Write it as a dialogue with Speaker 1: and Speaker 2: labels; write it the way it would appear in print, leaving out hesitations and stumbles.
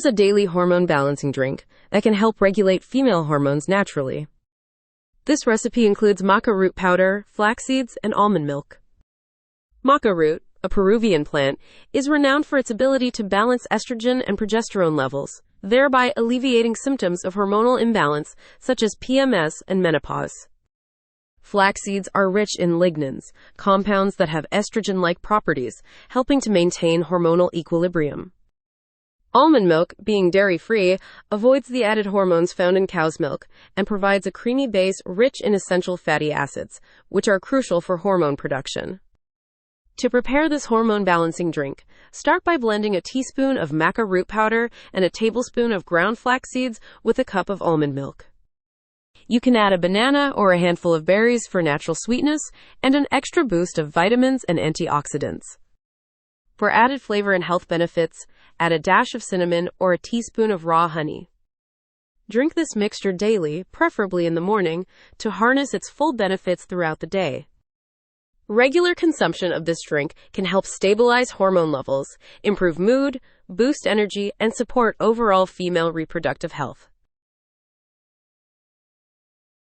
Speaker 1: Here's a daily hormone balancing drink that can help regulate female hormones naturally. This recipe includes maca root powder, flax seeds, and almond milk. Maca root, a Peruvian plant, is renowned for its ability to balance estrogen and progesterone levels, thereby alleviating symptoms of hormonal imbalance such as PMS and menopause. Flax seeds are rich in lignans, compounds that have estrogen-like properties, helping to maintain hormonal equilibrium. Almond milk, being dairy-free, avoids the added hormones found in cow's milk and provides a creamy base rich in essential fatty acids, which are crucial for hormone production. To prepare this hormone-balancing drink, start by blending a teaspoon of maca root powder and a tablespoon of ground flax seeds with a cup of almond milk. You can add a banana or a handful of berries for natural sweetness and an extra boost of vitamins and antioxidants. For added flavor and health benefits, add a dash of cinnamon or a teaspoon of raw honey. Drink this mixture daily, preferably in the morning, to harness its full benefits throughout the day. Regular consumption of this drink can help stabilize hormone levels, improve mood, boost energy, and support overall female reproductive health.